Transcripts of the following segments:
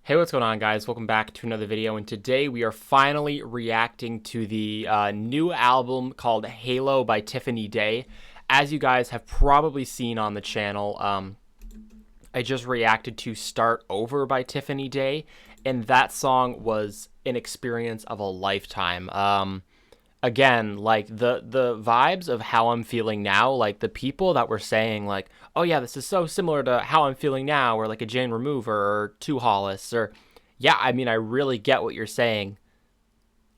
Hey, what's going on, guys? Welcome back to another video, and today we are finally reacting to the new album called Halo by Tiffany Day. As you guys have probably seen on the channel, I just reacted to Start Over by Tiffany Day, and that song was an experience of a lifetime. Again, like the vibes of how I'm feeling now, like the people that were saying like, oh yeah, this is so similar to how I'm feeling now, or like a Jane Remover or Two Hollis, or yeah, I mean, I really get what you're saying.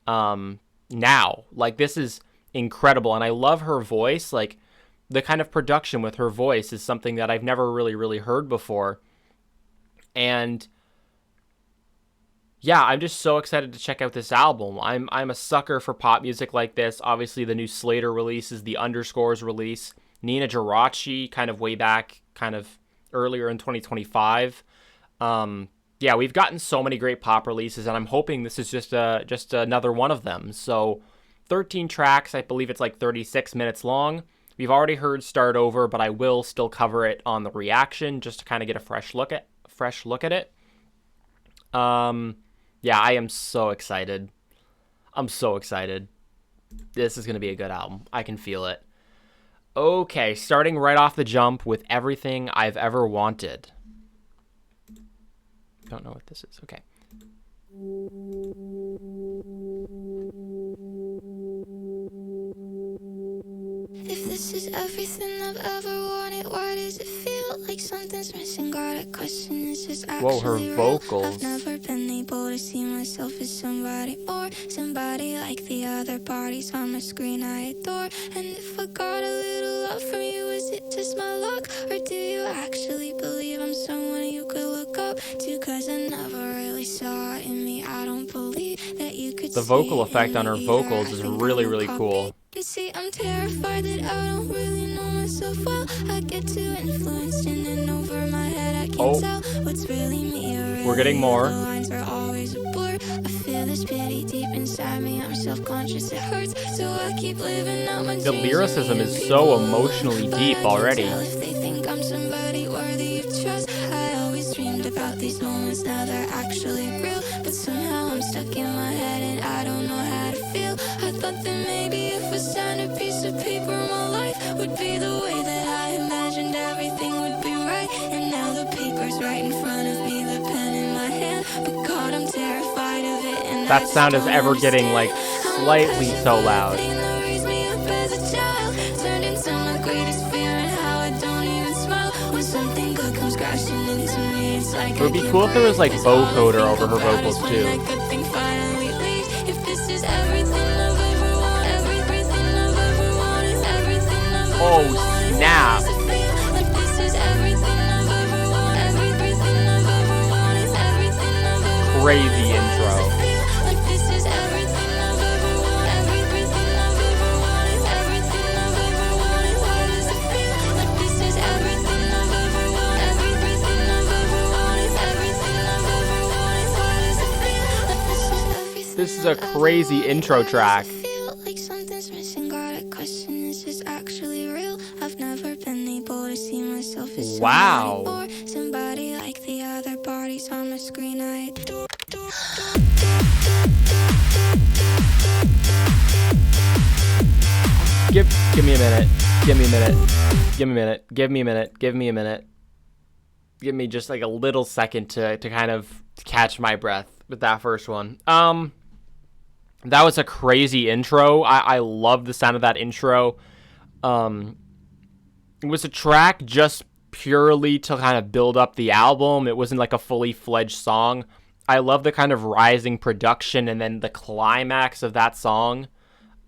Now, like, this is incredible, and I love her voice. Like, the kind of production with her voice is something that I've never really heard before. And yeah, I'm just so excited to check out this album. I'm a sucker for pop music like this. Obviously, the new Slayyyter release is the Underscores release. Nina Geraci, kind of way back, kind of earlier in 2025. Yeah, we've gotten so many great pop releases, and I'm hoping this is just another one of them. So, 13 tracks. I believe it's like 36 minutes long. We've already heard Start Over, but I will still cover it on the reaction just to kind of get a fresh look at it. Yeah, I am so excited. I'm so excited. This is going to be a good album. I can feel it. Okay, starting right off the jump with Everything I've Ever Wanted. Don't know what this is. Okay. If this is everything I've ever wanted, why does it feel like something's missing? Got a question, is this actually Whoa, her real? vocals. I've never been able to see myself as somebody more, somebody like the other bodies on my screen I adore. And if I got a little love from you, is it just my luck? Or do you actually believe I'm someone you could look up to? Cause I never really saw it in me. I don't believe that you could The see vocal it effect in on her me vocals either. is I think really, I'm a really copy. cool. You see, I'm terrified that I don't really know myself well. I get too influenced in and over my head. I can't tell what's really me or really We're getting more. The lines are always a blur. I feel this pity deep inside me. I'm self-conscious, it hurts, so I keep living out my dreams. The lyricism is so emotionally deep already. But I can tell if they think I'm somebody worthy of trust. I always dreamed about these moments, now they're actually real. But somehow I'm stuck in my head and I don't know how to feel. I thought that maybe if I signed a piece of paper, my life would be the way that I imagined. Everything would be right, and now the paper's right in front of me, the pen in my hand. But God, I'm terrified of it, and That sound is ever getting like slightly so loud. It would be cool if there was like vocoder over her vocals too. Oh snap! Crazy intro. This is a crazy intro track. Wow. Somebody like the other bodies on my screen I adore. Give me a minute. Give me a minute. Give me a minute. Give me a minute. Give me a minute. Give me just like a little second to kind of catch my breath with that first one. That was a crazy intro. I love the sound of that intro. It was a track just purely to kind of build up the album. It wasn't like a fully fledged song. I love the kind of rising production, and then the climax of that song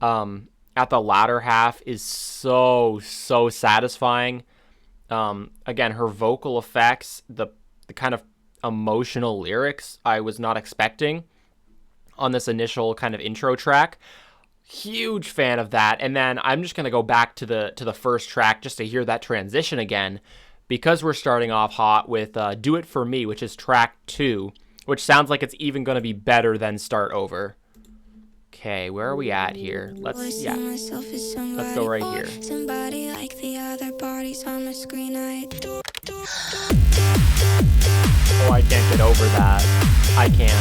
at the latter half is so satisfying. Again, her vocal effects, the kind of emotional lyrics I was not expecting on this initial kind of intro track. Huge fan of that. And then I'm just going to go back to the first track just to hear that transition again, because we're starting off hot with Do It For Me, which is track 2, which sounds like it's even going to be better than Start Over. Okay, where are we at here? Let's go right here. Somebody like the other bodies on my screen I adore. Oh, I can't can't get over that. I can't.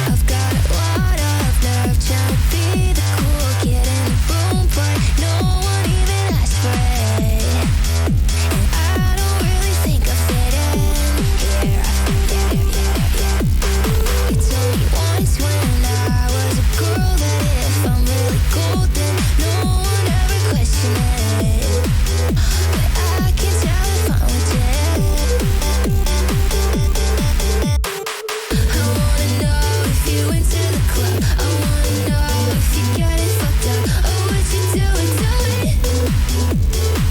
I've got a lot of nerve trying to be the cool kid in the room, but no one even asked for it. And I don't really think I fit in here. You told me once when I was a girl that if I'm really golden, no one ever questioned it. But I can tell if I'm legit. I wanna know if you went to the club. I wanna know if you got it fucked up. Oh, what you doing, tell me.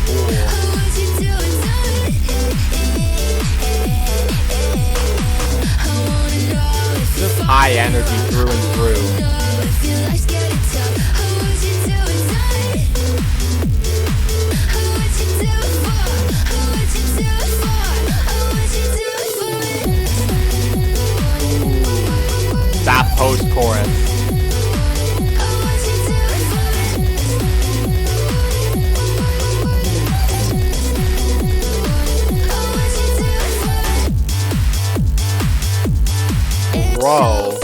Oh, what you doing, tell me. I wanna know if you Just high energy through and through. know if your life's getting tough. Oh, what you doing, tell me. Oh, what you doing for? Oh, what you doing for? Oh, what you doing for me. That post chorus. Bro.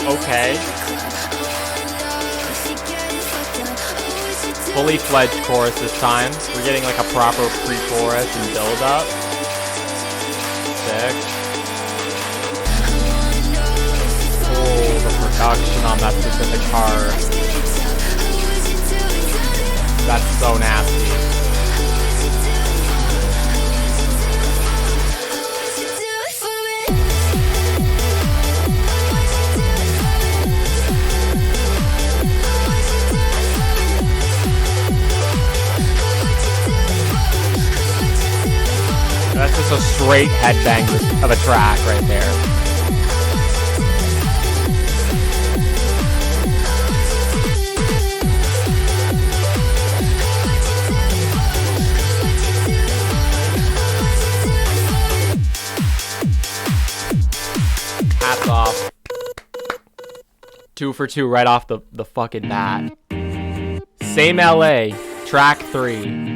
Okay. Fully fledged chorus this time. We're getting like a proper pre-chorus and build-up. Sick. Oh, the production on that specific part. That's so nasty. That's just a straight headbang of a track right there. Hats off. 2 for 2 right off the fucking bat. Same LA, track 3.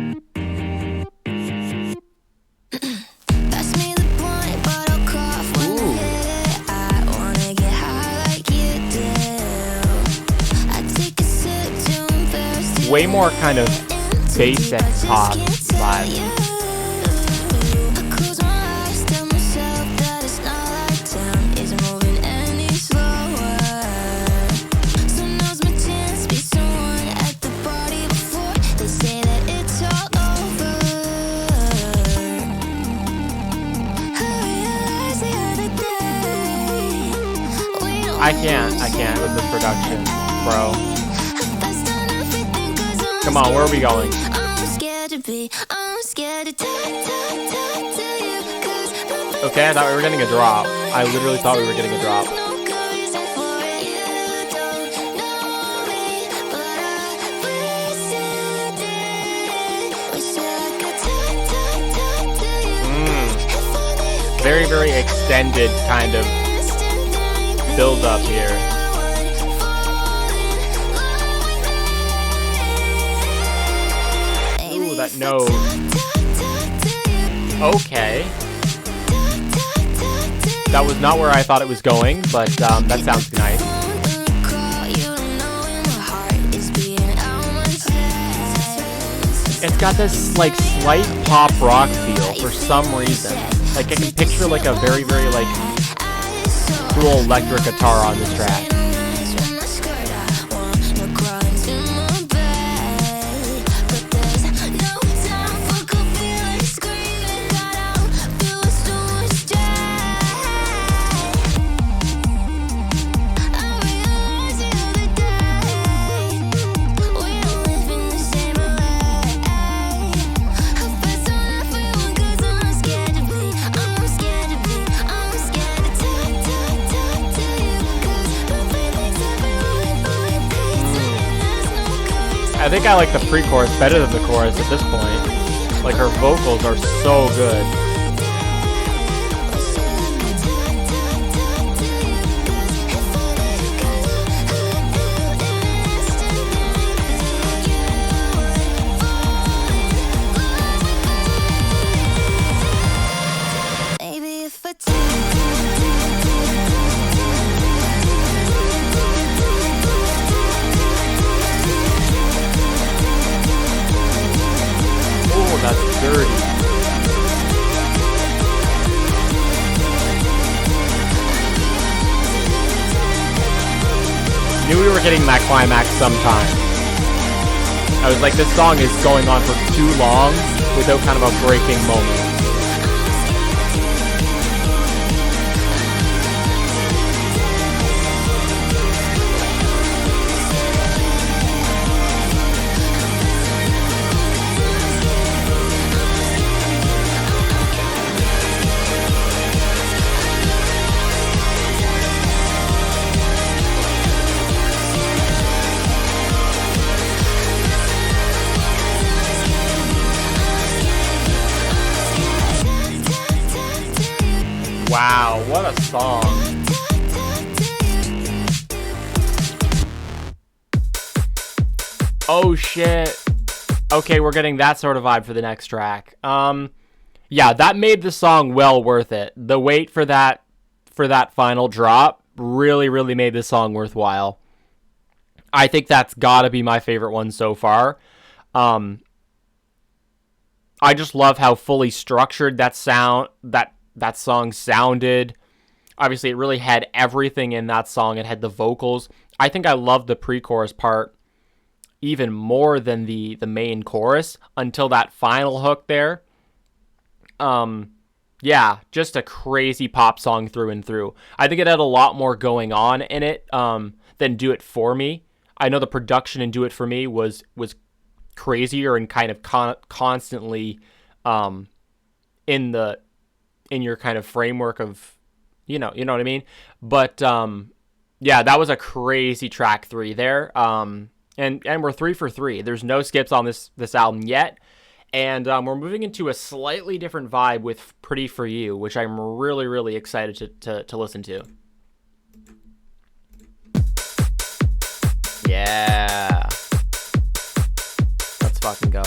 Way more kind of basic pop vibe. I can't with this production, bro. Come on, where are we going? Okay, I thought we were getting a drop. I literally thought we were getting a drop. Very, very extended kind of build up here. Ooh, that note. Okay. That was not where I thought it was going, but that sounds nice. It's got this like slight pop rock feel for some reason. Like I can picture like a very, very like cool electric guitar on this track. I think I like the pre-chorus better than the chorus at this point. Like, her vocals are so good. That's dirty. Knew we were getting that climax sometime. I was like, this song is going on for too long without kind of a breaking moment. Wow, what a song. Oh shit. Okay, we're getting that sort of vibe for the next track. Yeah, that made the song well worth it. The wait for that final drop really made the song worthwhile. I think that's gotta be my favorite one so far. I just love how fully structured that song sounded. Obviously, it really had everything in that song. It had the vocals. I think I loved the pre-chorus part even more than the main chorus until that final hook there. Yeah, just a crazy pop song through and through. I think it had a lot more going on in it than Do It For Me. I know the production in Do It For Me was crazier and kind of constantly in your kind of framework of, you know what I mean? But, yeah, that was a crazy track 3 there. And we're 3 for 3. There's no skips on this album yet. And we're moving into a slightly different vibe with Pretty For You, which I'm really excited to listen to. Yeah. Let's fucking go.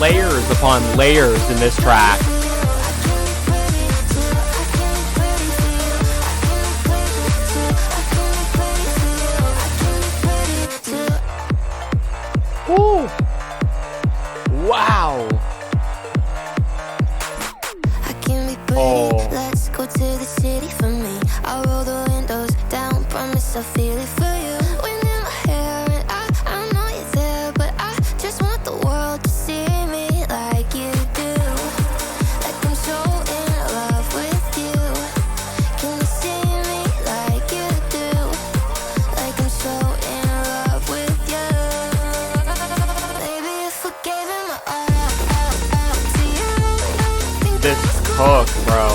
Layers upon layers in this track. Woo! Wow! Oh. Let's go to the city for me. I'll roll the windows down, promise I'll feel it for you. Wind in my hair and I know you're there, but I just want the world to see me like you do. Like I'm so in love with you. Can you see me like you do? Like I'm so in love with you. Maybe if I gave it my all to you. This hook, bro.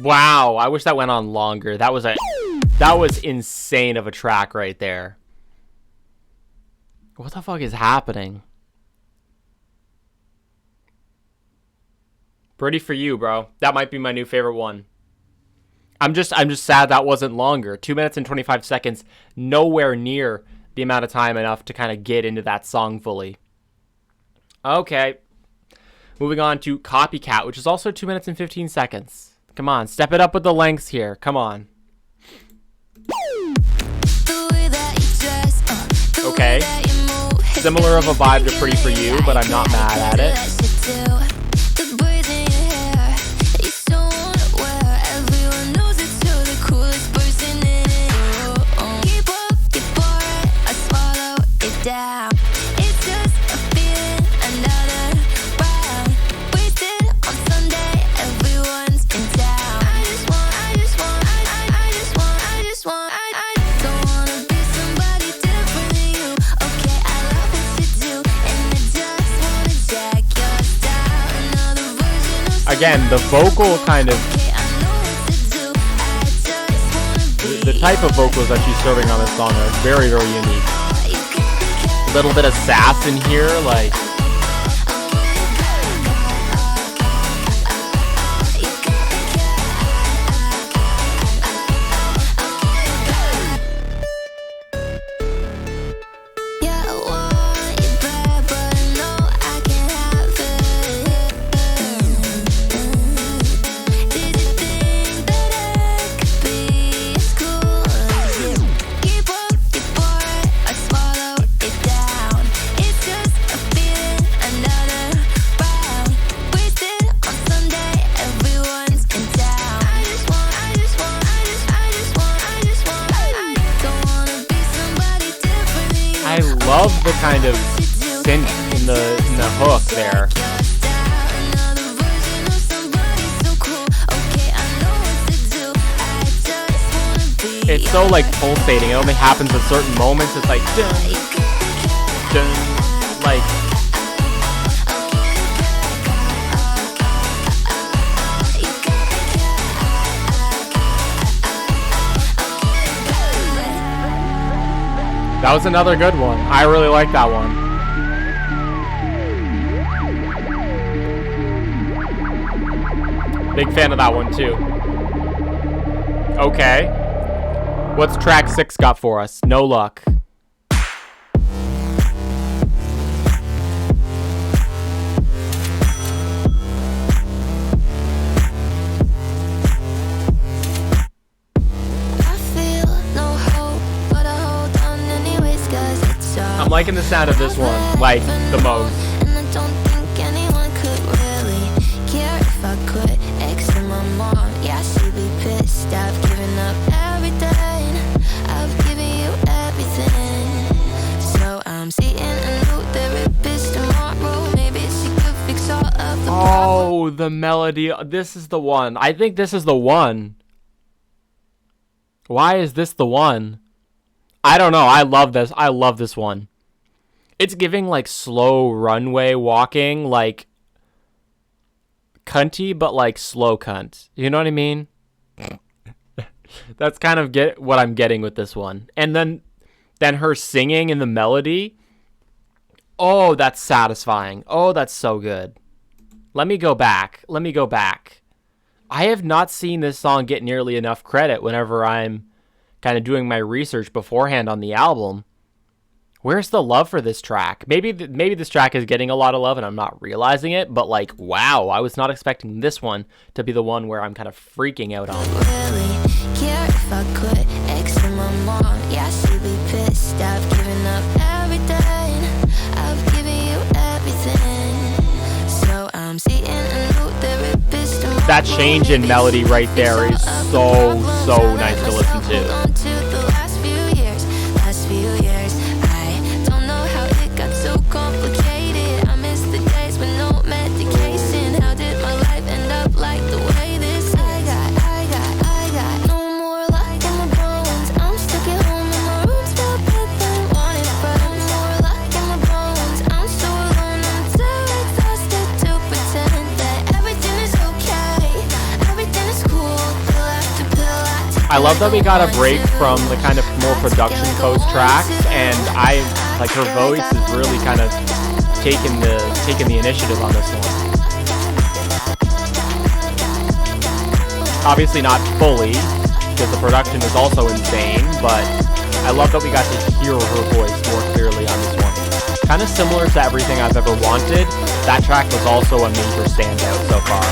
Wow, I wish that went on longer. That was insane of a track right there. What the fuck is happening? Pretty for you, bro. That might be my new favorite one. I'm just sad that wasn't longer. 2 minutes and 25 seconds, nowhere near the amount of time enough to kind of get into that song fully. Okay. Moving on to Copycat, which is also 2 minutes and 15 seconds. Come on, step it up with the lengths here. Come on. Okay. Similar of a vibe to Pretty For You, but I'm not mad at it. Again, the vocal kind of, the type of vocals that she's serving on this song are very, very unique. A little bit of sass in here, like. Love the kind of synth in the hook there. It's so like pulsating. It only happens at certain moments. It's like dun, dun, like. That was another good one. I really like that one. Big fan of that one too. Okay. What's track 6 got for us? No Luck. I'm liking the sound of this one, like, the most. And I don't think anyone could really care if I quit. Ex and my mom, yeah, she'd be pissed. I've given up everything. I've given you everything. So I'm seeing a new therapist tomorrow. Maybe she could fix all of the Oh, the melody. This is the one. I think this is the one. Why is this the one? I don't know. I love this. I love this one. It's giving like slow runway walking, like cunty, but like slow cunt. You know what I mean? That's kind of what I'm getting with this one. And then her singing in the melody. Oh, that's satisfying. Oh, that's so good. Let me go back. I have not seen this song get nearly enough credit whenever I'm kind of doing my research beforehand on the album. Where's the love for this track? Maybe this track is getting a lot of love and I'm not realizing it, but like, wow, I was not expecting this one to be the one where I'm kind of freaking out on. really care if I quit. Ex and my mom, yeah, she'd be pissed. I've given up everything. I've given you everything. So I'm seeing a new therapist tomorrow. That change in melody right there is so nice to listen to. Complicated. I miss the days with no medication. How did my life end up like the way this is? I got no more luck in my bones. I'm stuck at home in my room, still breathing. Wanted but no more luck in my bones. I'm so alone, I'm too exhausted to pretend that everything is okay, everything is cool. I love that we got a break from the kind of more production post tracks, and I like her voice is really kind of taking the initiative on this one. Obviously not fully, because the production is also insane, but I love that we got to hear her voice more clearly on this one. Kind of similar to Everything I've Ever Wanted, that track was also a major standout so far.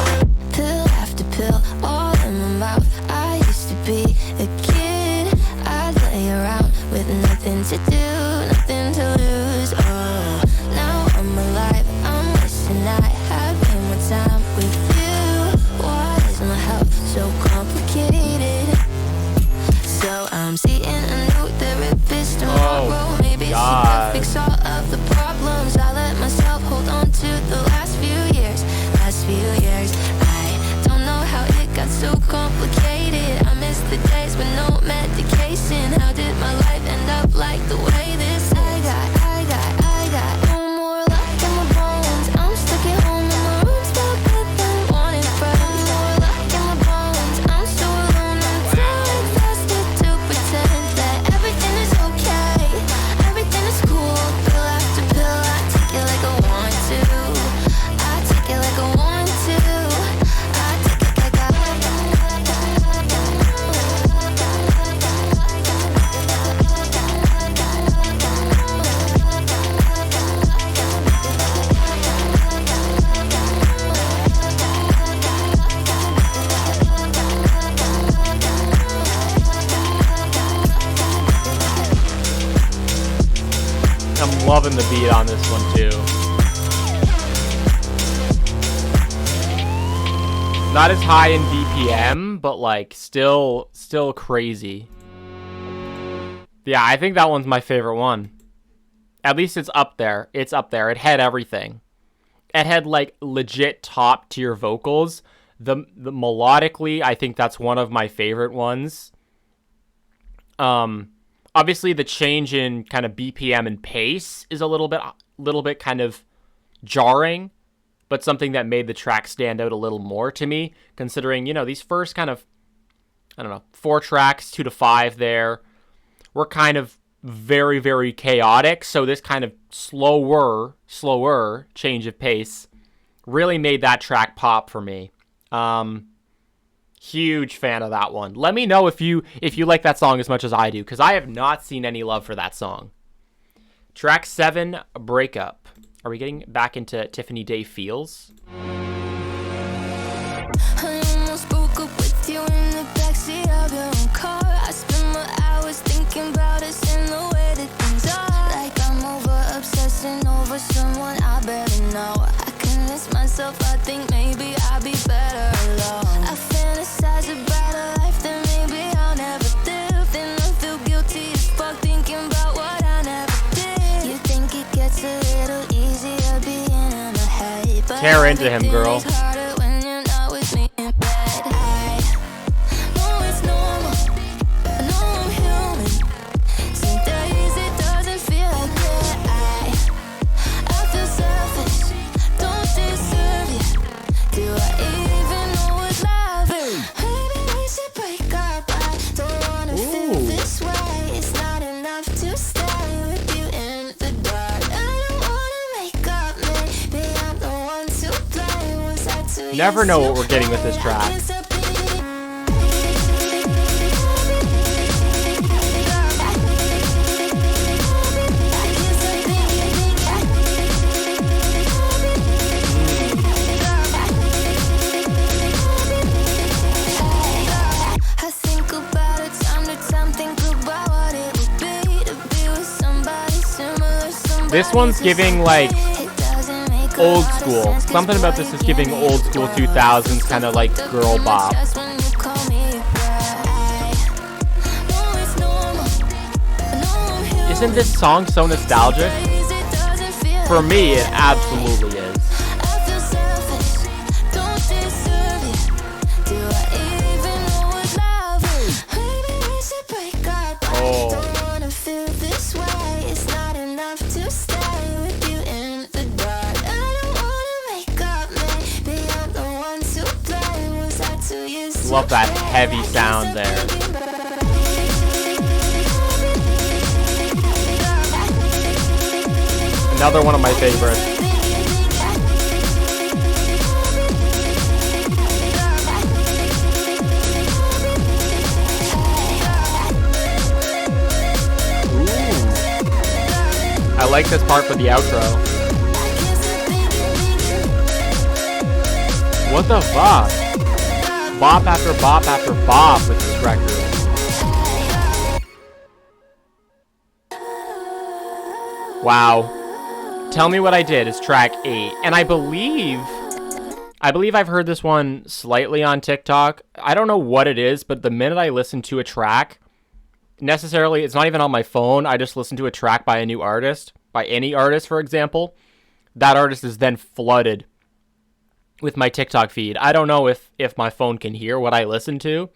Pill after pill, all in my mouth. I used to be a kid. I'd lay around with nothing to do, nothing to lose. Oh, now I'm alive, I'm wishing I had way more time with you. Why is my health so complicated? So I'm seeing a new therapist tomorrow. Maybe she can fix all of the problems. I let myself hold on to the last few years. I don't know how it got so complicated. I miss the days with no medication. How did my life end up like the way this is? I got no more left in my bones. I'm stuck at home in my room, still getting wanted from. No more left in my bones. I'm so alone. I'm too exhausted to pretend that everything is okay. Everything is cool. Pill after pill, I take it like I want to. I take it like I want to. I take it like I want to. I'm loving the beat on this one too. Not as high in BPM, but like still crazy. Yeah, I think that one's my favorite one. At least it's up there. It's up there. It had everything. It had like legit top tier vocals. The melodically, I think that's one of my favorite ones. Obviously the change in kind of BPM and pace is a little bit kind of jarring, but something that made the track stand out a little more to me, considering, you know, these first kind of, I don't know, 4 tracks, 2 to 5 there, were kind of very, very chaotic. So this kind of slower change of pace really made that track pop for me. Huge fan of that one. Let me know if you like that song as much as I do, because I have not seen any love for that song. Track 7, Breakup. Are we getting back into Tiffany Day feels? I almost broke up with you in the backseat of your own car. I spend my hours thinking about us and the way that things are. Like I'm obsessing over someone I barely know. I convince myself I think maybe I'll be better alone. I fantasize about a life that maybe I'll never live. Then I feel guilty as fuck thinking about what I never did. You think it gets a little easier being in my head, but tear into him, girl. it's harder when you're not with me in bed. I know it's normal. I know I'm human. Some days it doesn't feel like it. I feel selfish. Don't deserve you. Do I even know what love is? Maybe we should break up. I don't wanna feel this way. It's not enough to stay with you in the dark. I don't wanna make up. Maybe I'm the one to blame. Was I too Never know what we're getting with this track. I think about it time to time, think about what it would be with somebody similar. This one's giving like old school. Something about this is giving old school 2000s kind of like girl bop. Isn't this song so nostalgic? For me, it absolutely is. Oh. Love that heavy sound there. Another one of my favorites. Ooh. I like this part for the outro. What the fuck? Bop after bop after bop with this record. Wow. Tell Me What I Did is track 8. And I believe I've heard this one slightly on TikTok. I don't know what it is, but the minute I listen to a track, necessarily, it's not even on my phone. I just listen to a track by a new artist, by any artist, for example. That artist is then flooded with my TikTok feed. I don't know if my phone can hear what I listen to,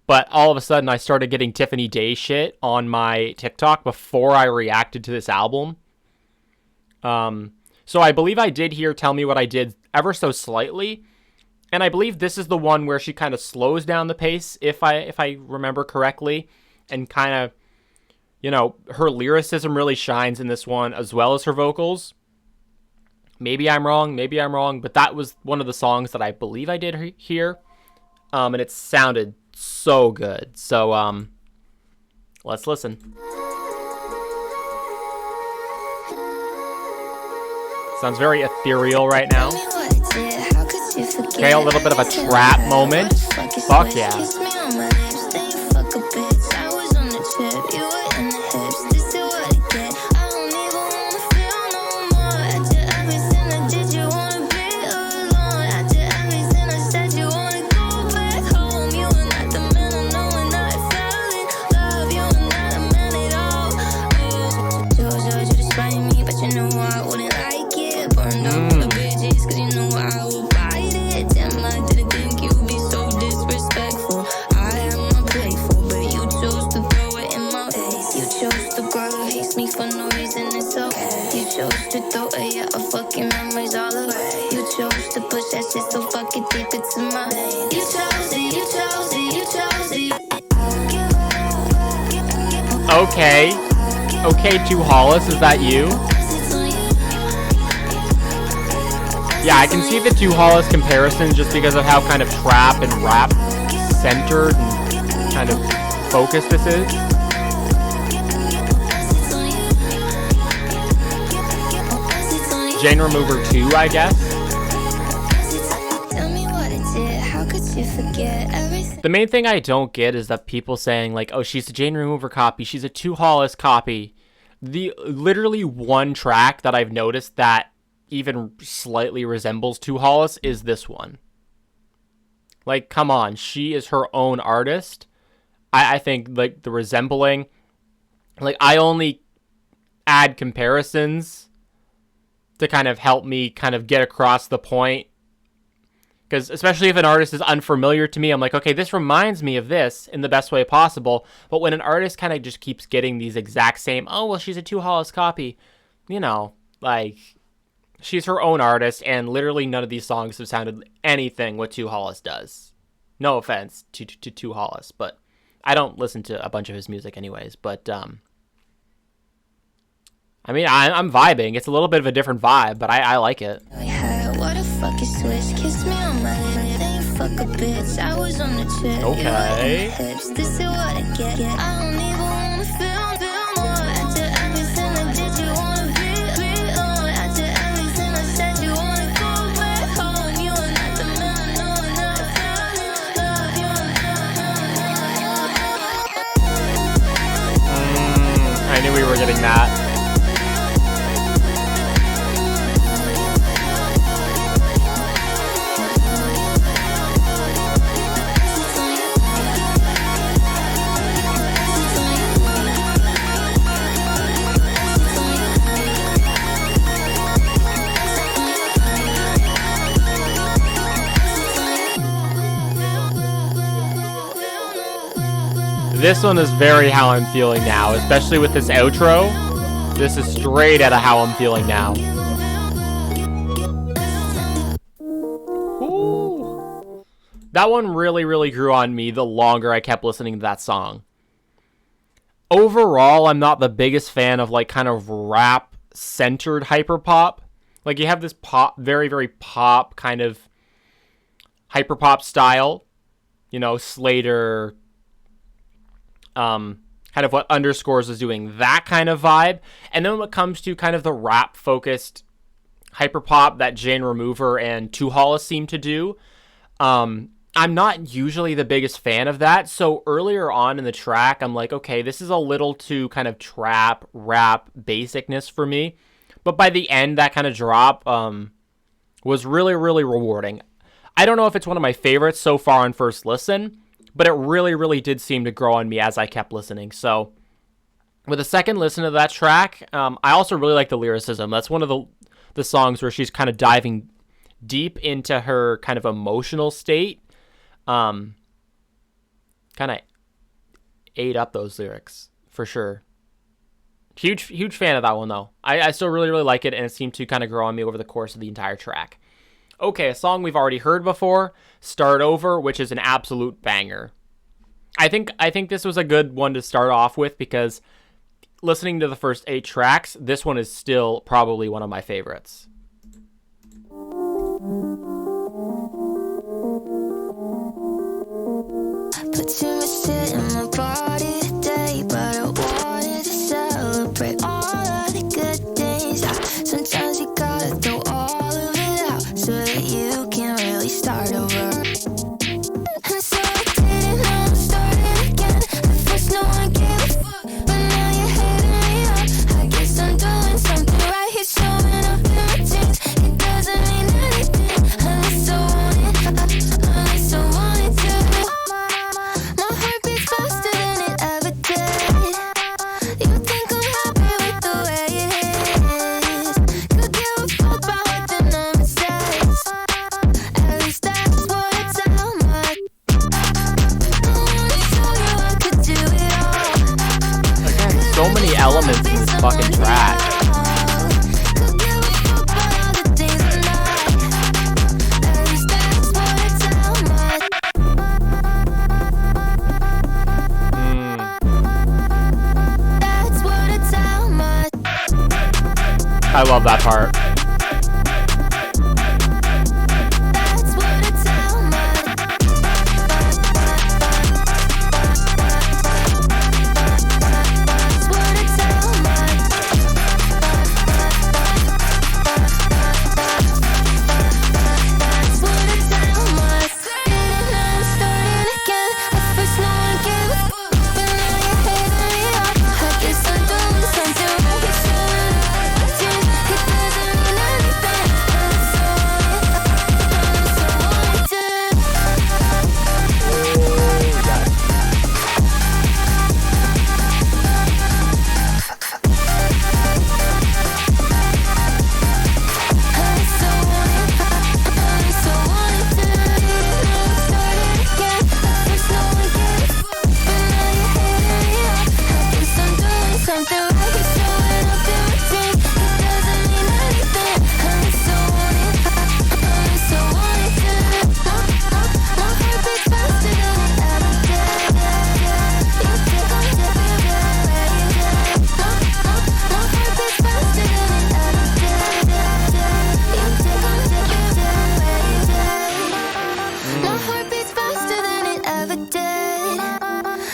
but all of a sudden I started getting Tiffany Day shit on my TikTok before I reacted to this album. So I believe I did hear Tell Me What I Did ever so slightly, and I believe this is the one where she kind of slows down the pace, if I remember correctly, and kind of, you know, her lyricism really shines in this one as well as her vocals. Maybe I'm wrong, but that was one of the songs that I believe I did hear, and it sounded so good. So, let's listen. Sounds very ethereal right now. Okay, a little bit of a trap moment. Fuck yeah. Okay, Two Hollis, is that you? Yeah, I can see the Two Hollis comparison just because of how kind of trap and rap centered and kind of focused this is. Jane Remover 2, I guess. The main thing I don't get is that people saying like, oh, she's a Jane Remover copy, she's a Two Hollis copy. The literally one track that I've noticed that even slightly resembles Two Hollis is this one. Like, come on, she is her own artist. I think like the resembling, like I only add comparisons to kind of help me kind of get across the point. Because especially if an artist is unfamiliar to me, I'm like, okay, this reminds me of this in the best way possible. But when an artist kind of just keeps getting these exact same, oh, well, she's a Two Hollis copy, you know, like, she's her own artist, and literally none of these songs have sounded anything what Two Hollis does. No offense to Two Hollis, but I don't listen to a bunch of his music anyways. But, I mean, I'm vibing. It's a little bit of a different vibe, but I like it. What a fucking switch, kissed me on my lip, then you fuck a bitch, I was on the trip. Okay. This is what I get, I don't even wanna feel more. After everything I did, you wanna be on. After everything I said, you wanna go back home. You are not the man, no, not I knew we were getting that. This one is very how I'm feeling now, especially with this outro. This is straight out of how I'm feeling now. Ooh. That one really, really grew on me the longer I kept listening to that song. Overall, I'm not the biggest fan of like kind of rap centered hyperpop. Like you have this pop, very, very pop kind of hyperpop style, Slayyyter, kind of what Underscores is doing, that kind of vibe. And then when it comes to kind of the rap focused hyperpop that Jane Remover and Two Hollis seem to do, I'm not usually the biggest fan of that. So earlier on in the track, I'm like, okay, this is a little too kind of trap, rap basicness for me. But by the end, that kind of drop was really, really rewarding. I don't know if it's one of my favorites so far on first listen, but it really, really did seem to grow on me as I kept listening. So with a second listen to that track, I also really like the lyricism. That's one of the songs where she's kind of diving deep into her kind of emotional state. Kind of ate up those lyrics for sure. Huge fan of that one though. I still really, really like it, and it seemed to kind of grow on me over the course of the entire track. Okay, a song we've already heard before, Start Over, which is an absolute banger. I think this was a good one to start off with because listening to the first 8 tracks, this one is still probably one of my favorites. Put too much shit in my body today, but I wanted to celebrate all of the good things. Sometimes you gotta throw all of it out so that you can really start over. And so I did it, now I'm starting again. At first no one gave a fuck, but now you're hitting me up. I guess I'm doing something right here, showing up in my jeans. It doesn't mean anything unless I want it, unless I want it to. My heart beats faster than it ever did. You think I'm happy with the way it is? Could give a fuck about what the number says. At least that's what I tell my. I wanna show you I could do it all. Again, so many elements in this fucking track. Could give a fuck about all the things I like. At least that's what I tell my. That's what I tell my. I love that part. That's what I tell my. That's what I tell my. That's what I tell my. And I'm starting again. At first no one gave a fuck, but now you're hitting me up. I guess I'm doing something right. You're showing up in my jeans. It doesn't mean anything unless I want it to.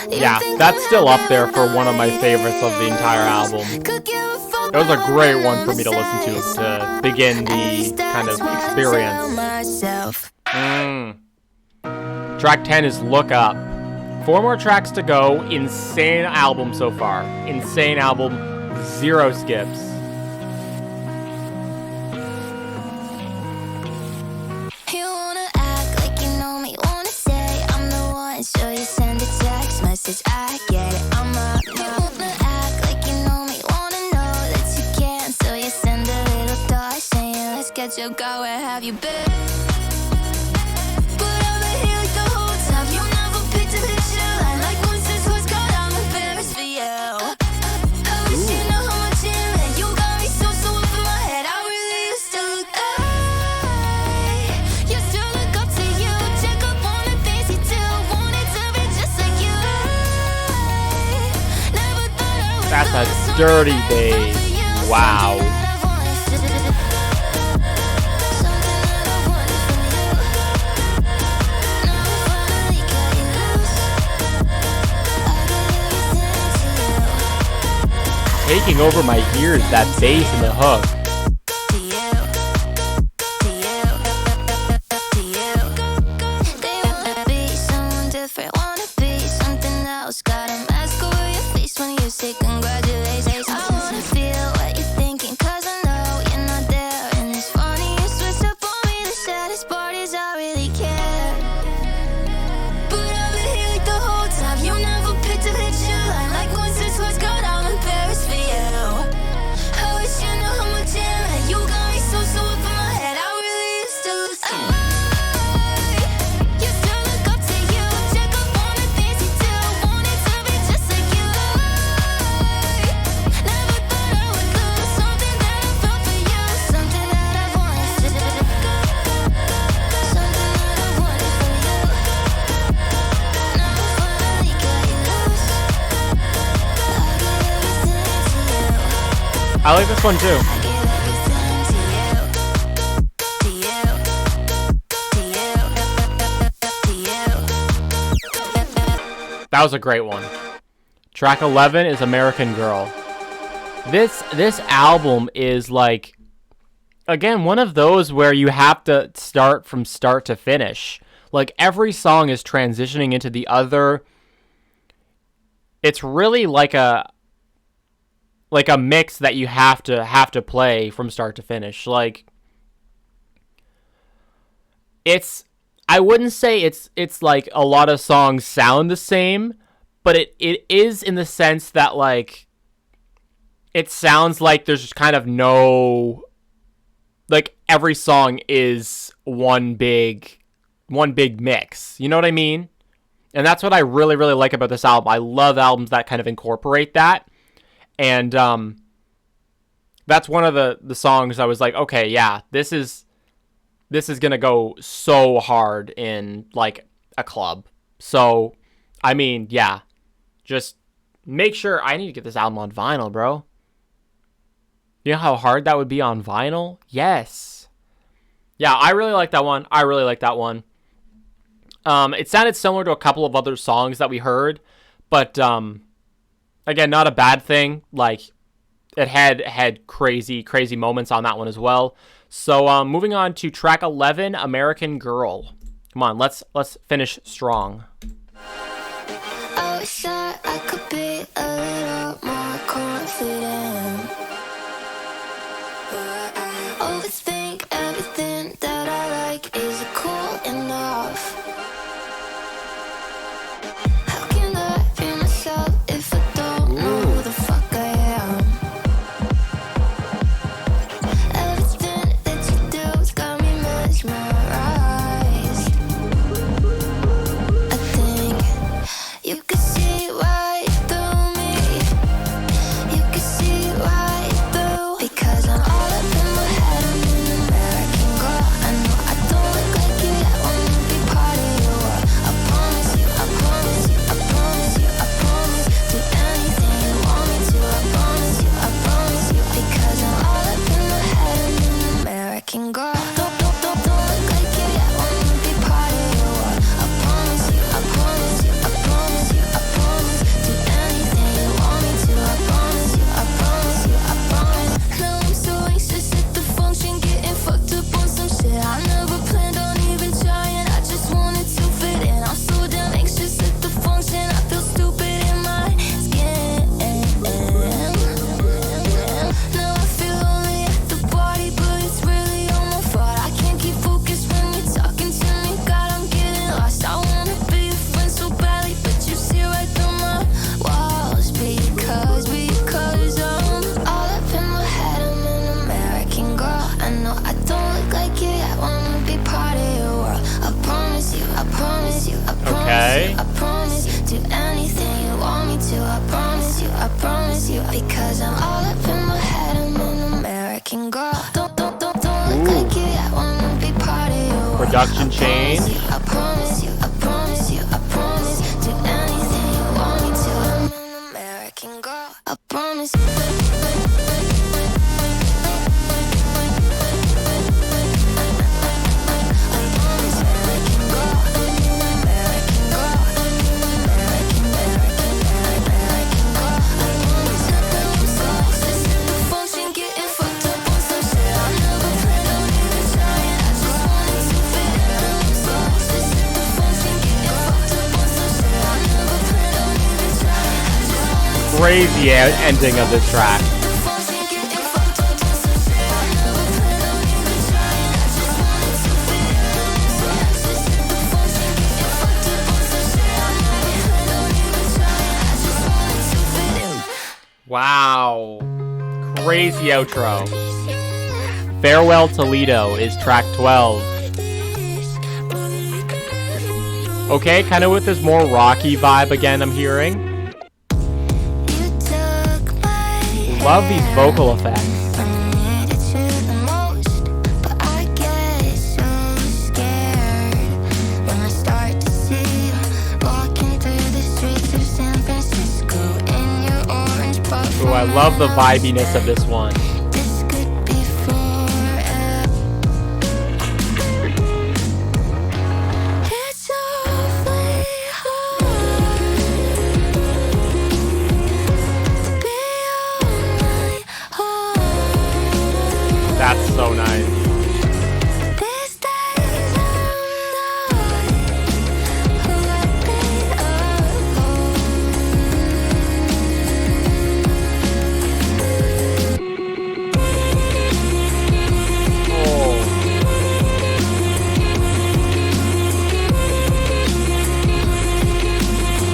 Yeah, that's still up there for one of my favorites of the entire album. It was a great one for me to listen to begin the kind of experience. Track 10 is Look Up. 4 more tracks to go. Insane album so far. Insane album. 0 skips. You wanna act like you know me, wanna say I'm the one, so you send a text message, I get it, I'm up. You wanna act like you know me, wanna know that you can, so you send a little dot saying let's get you go, where have you been? But I've been here like the whole time, you never picked a picture line, like once this was gone, I'm embarrassed for you. I wish you know how much it meant, you got me so up in my head, I really used to look up. Used to look up to you, check up on the things you do, wanted to be just like you. Never thought I would That's a love dirty someone bass. for you. Wow. Taking over my ears, that bass and the hook. I like this one too. That was a great one. Track 11 is American Girl. This album is like, again, one of those where you have to start from start to finish. Like every song is transitioning into the other. It's really like a mix that you have to play from start to finish. Like I wouldn't say it's like a lot of songs sound the same, but it is in the sense that like it sounds like there's kind of no, like every song is one big mix. You know what I mean? And that's what I really, really like about this album. I love albums that kind of incorporate that. And that's one of the songs I was like, okay, yeah, this is gonna go so hard in like a club. So, I mean, yeah, just make sure. I need to get this album on vinyl, bro. You know how hard that would be on vinyl? Yes. Yeah, I really like that one. It sounded similar to a couple of other songs that we heard, but again, not a bad thing. Like, it had crazy moments on that one as well. So, moving on to track 11, American Girl. Come on, let's finish strong. I wish that I could be a little more confident, but I always think everything that I like is cool enough. How can I be myself if I don't know who the fuck I am? Everything that you do's got me mesmerized. I think you could see right through me. You could see right through, because I'm all up in my head. I'm an American girl. I know I don't look like you yet. Wanna be part of your world. I promise you, I promise you, I promise you, I promise. Do anything you want me to. I promise you, I promise you, because I'm all up in my head. I'm an American girl. Don't look like you yet. Wanna be part of your world. I promise you, I promise you, I promise you, I promise. Do anything you want me to. I promise you, I promise you, I promise. Now I'm so anxious at the function, getting fucked up on some shit I never planned on even trying. I just wanted to fit in. I'm so damn anxious at the function. I feel stupid in my skin. Now I feel lonely at the party, but it's really all my fault. I can't keep focused when you're talking to me. God, I'm getting lost. I wanna be a friend so badly, but you see right through my walls. Because I'm all up in my head. I'm an American girl. I know I don't look like you yet. Wanna be part of your world. I promise you, I promise you, I promise Okay. you, I promise. Do anything you want me to. I promise you, I promise you, because I'm all up in my head. I'm an American girl. Don't look like you yet. Wanna be part of your world. Production change. I promise you, I promise you, I promise. Do anything you want me to. I'm an American girl. I promise you. crazy ending of this track. Wow. Crazy outro. Farewell Toledo is track 12. Okay, kind of with this more rocky vibe again I'm hearing. Love these vocal effects. Ooh, I love the vibiness of this one. That's so nice.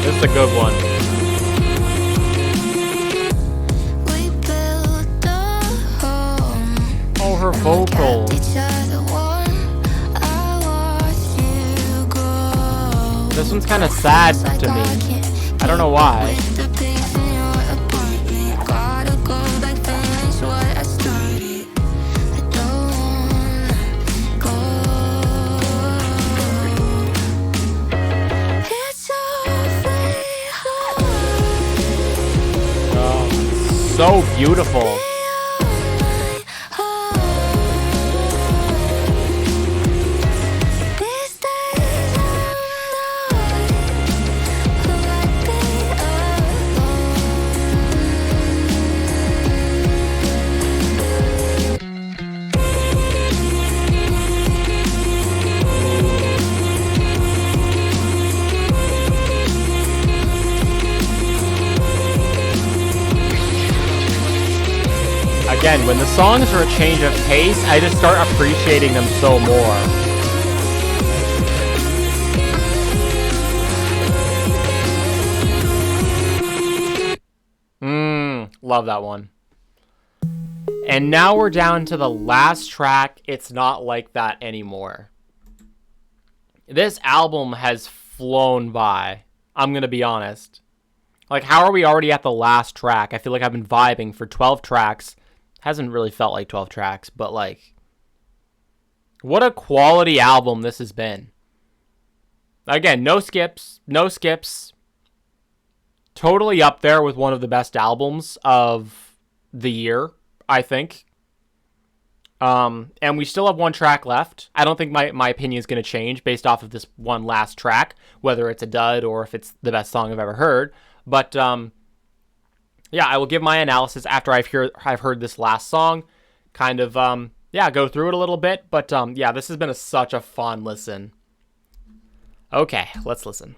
This is a good one. Oh, her vocals. This one's kind of sad to me. I don't know why. So beautiful. Again, when the songs are a change of pace, I just start appreciating them so more. Love that one. And now we're down to the last track, It's Not Like That Anymore. This album has flown by, I'm gonna be honest. Like, how are we already at the last track? I feel like I've been vibing for 12 tracks. Hasn't really felt like 12 tracks, but like, what a quality album this has been. Again, no skips. Totally up there with one of the best albums of the year, I think. And we still have one track left. I don't think my opinion is going to change based off of this one last track, whether it's a dud or if it's the best song I've ever heard. But, yeah, I will give my analysis after I've heard this last song. Kind of, go through it a little bit. But, yeah, this has been such a fun listen. Okay, let's listen.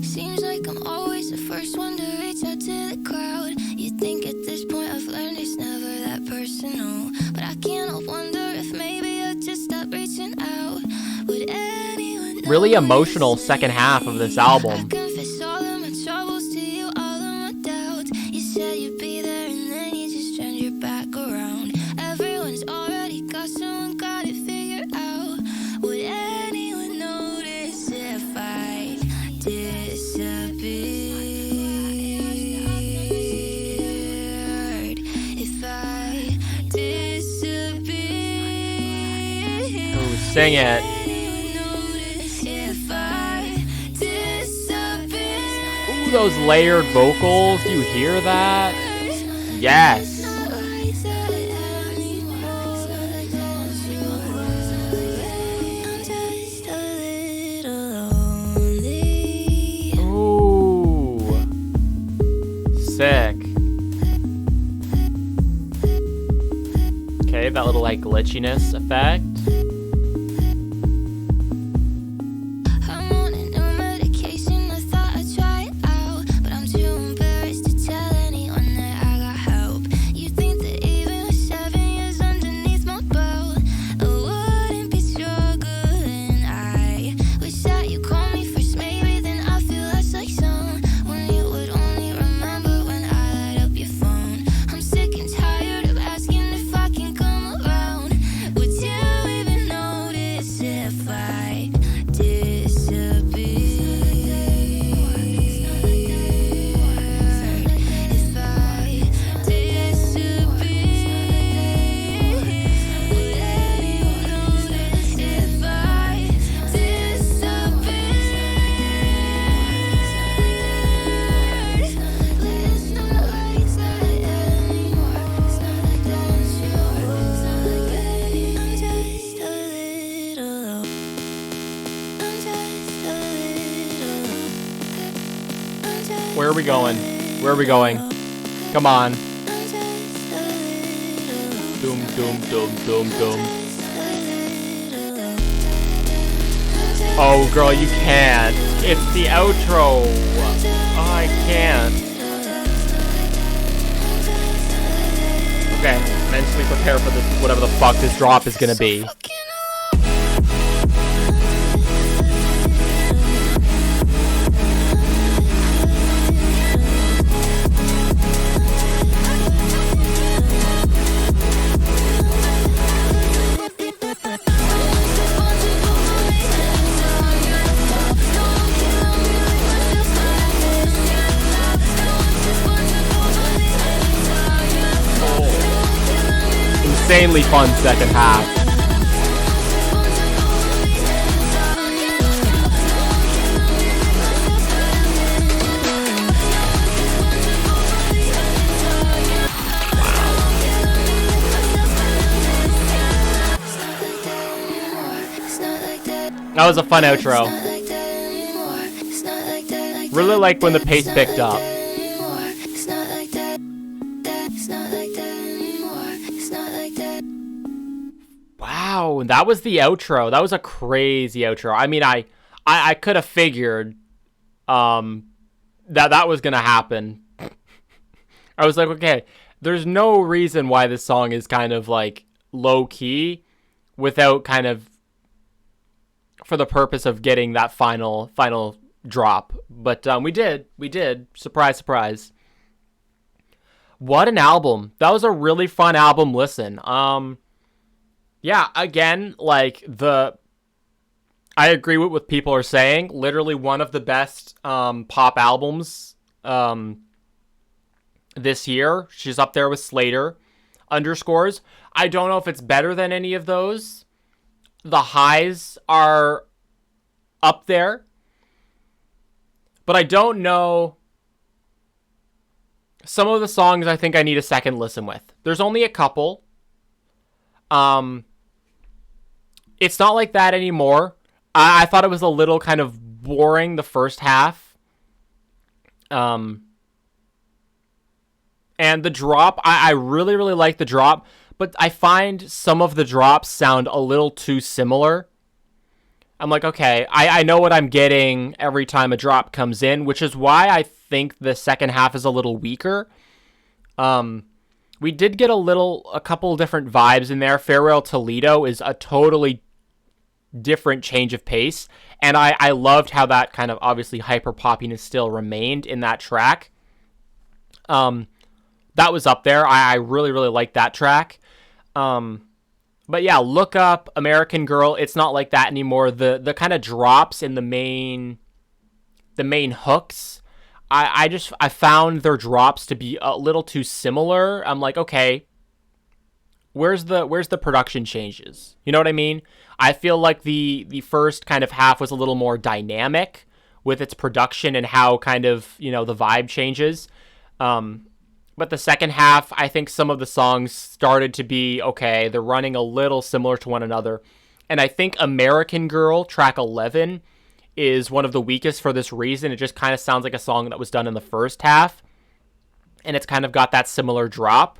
Seems like I'm always the first one to reach out to the crowd. You think at this point I've learned it's never that personal, but I can't help wonder if maybe I just stopped reaching out. Would anyone really emotional second half of this album. I confess all of my troubles to you, all of my doubts. You said you'd be there and then you just turned your back around. Everyone's already got someone got it figured out. Would anyone notice if I disappeared? If I disappeared? Ooh, sing it. Those layered vocals, do you hear that? Yes. Ooh. Sick. Okay, that little like glitchiness effect. I'm on a new are we going? Where are we going? Come on. Doom, doom, doom, doom, doom. Oh, girl, you can't. It's the outro. Oh, I can't. Okay, mentally prepare for this, whatever the fuck this drop is gonna be. Insanely fun second half. That was a fun outro. Really like when the pace picked up. Wow, that was the outro. That was a crazy outro. I mean, I could have figured that was gonna happen. I was like, okay, there's no reason why this song is kind of like low key without kind of for the purpose of getting that final drop. But we did. Surprise, surprise. What an album. That was a really fun album listen. Yeah, again, like I agree with what people are saying. Literally one of the best pop albums this year. She's up there with Slayyyter. Underscores. I don't know if it's better than any of those. The highs are up there. But I don't know. Some of the songs I think I need a second listen with. There's only a couple. It's not like that anymore. I thought it was a little kind of boring the first half. And the drop, I really, really like the drop. But I find some of the drops sound a little too similar. I'm like, okay, I know what I'm getting every time a drop comes in, which is why I think the second half is a little weaker. We did get a couple different vibes in there. Farewell Toledo is a totally different change of pace, and I loved how that kind of obviously hyper poppiness still remained in that track. That was up there. I really, really liked that track. But yeah, Look Up, American Girl, it's not like that anymore. The kind of drops in the main hooks, I found their drops to be a little too similar. I'm like, okay, where's the production changes? You know what I mean? I feel like the first kind of half was a little more dynamic with its production and how kind of, the vibe changes. But the second half, I think some of the songs started to be, okay, they're running a little similar to one another. And I think American Girl, track 11, is one of the weakest for this reason. It just kind of sounds like a song that was done in the first half. And it's kind of got that similar drop.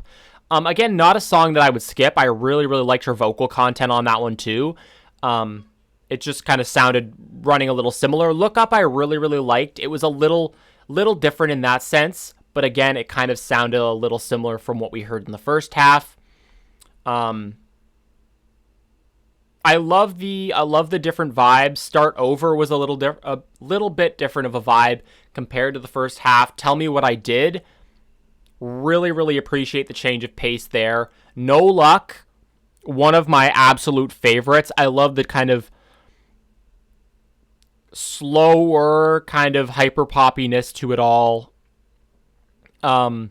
Again, not a song that I would skip. I really, really liked her vocal content on that one too. It just kind of sounded running a little similar. Look Up, I really, really liked. It was a little different in that sense. But again, it kind of sounded a little similar from what we heard in the first half. I love the different vibes. Start Over was a little bit different of a vibe compared to the first half. Tell Me What I Did. Really, really appreciate the change of pace there. No Luck, one of my absolute favorites. I love the kind of slower, kind of hyper poppiness to it all. But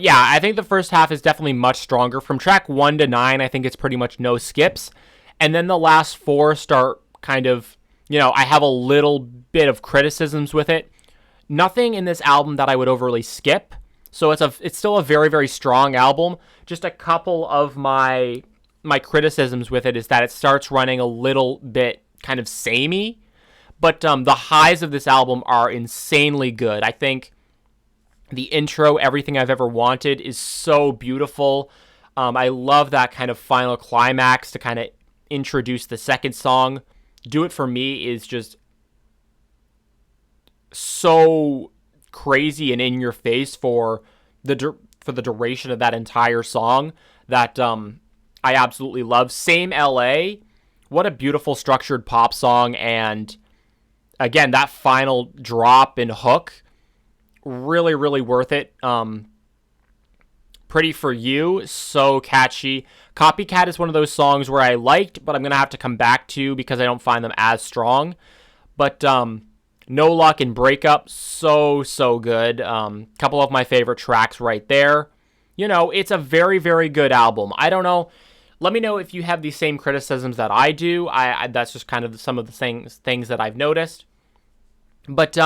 yeah, I think the first half is definitely much stronger. From track 1 to 9, I think it's pretty much no skips. And then the last 4 start kind of, I have a little bit of criticisms with it. Nothing in this album that I would overly skip. So it's still a very, very strong album. Just a couple of my criticisms with it is that it starts running a little bit kind of samey. But the highs of this album are insanely good. I think the intro, Everything I've Ever Wanted, is so beautiful. I love that kind of final climax to kind of introduce the second song. Do It For Me is just so crazy and in your face for the duration of that entire song that I absolutely love. Same LA. What a beautiful structured pop song. And again, that final drop and hook, really, really worth it. Pretty For You, so catchy. Copycat is one of those songs where I liked, but I'm going to have to come back to because I don't find them as strong. But No Luck and Breakup, so, so good. Couple of my favorite tracks right there. You know, it's a very, very good album. I don't know. Let me know if you have these same criticisms that I do. That's just kind of some of the things that I've noticed. But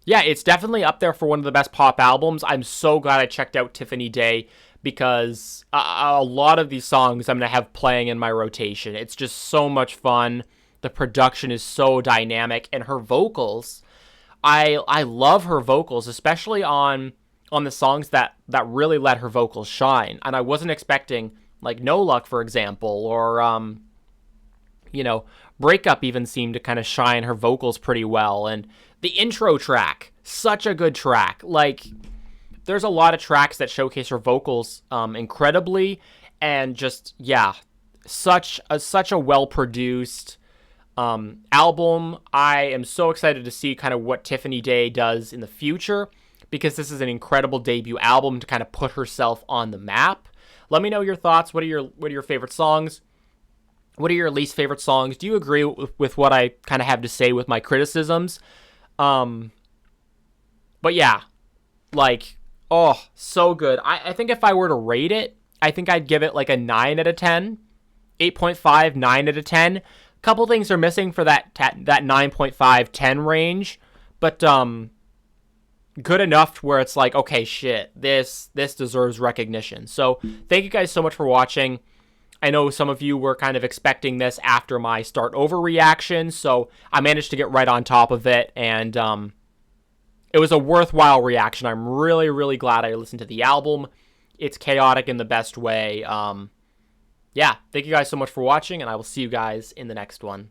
yeah, it's definitely up there for one of the best pop albums. I'm so glad I checked out Tiffany Day because a lot of these songs I'm going to have playing in my rotation. It's just so much fun. The production is so dynamic, and her vocals, I love her vocals, especially on the songs that really let her vocals shine. And I wasn't expecting, like No Luck, for example, or you know, Breakup even seemed to kind of shine her vocals pretty well. And the intro track, such a good track. Like, there's a lot of tracks that showcase her vocals incredibly, and just, yeah, such a well-produced album. I am so excited to see kind of what Tiffany Day does in the future, because this is an incredible debut album to kind of put herself on the map. Let me know your thoughts. What are your favorite songs? What are your least favorite songs? Do you agree with what I kind of have to say with my criticisms? But yeah, like, oh, so good. I think if I were to rate it, I think I'd give it like a 9 out of 10. 8.5, 9 out of 10. Couple things are missing for that 9.5, 10 range, but good enough where it's like, okay, shit, this deserves recognition. So thank you guys so much for watching. I know some of you were kind of expecting this after my start over reaction, so I managed to get right on top of it, and it was a worthwhile reaction. I'm really, really glad I listened to the album. It's chaotic in the best way. Yeah, thank you guys so much for watching, and I will see you guys in the next one.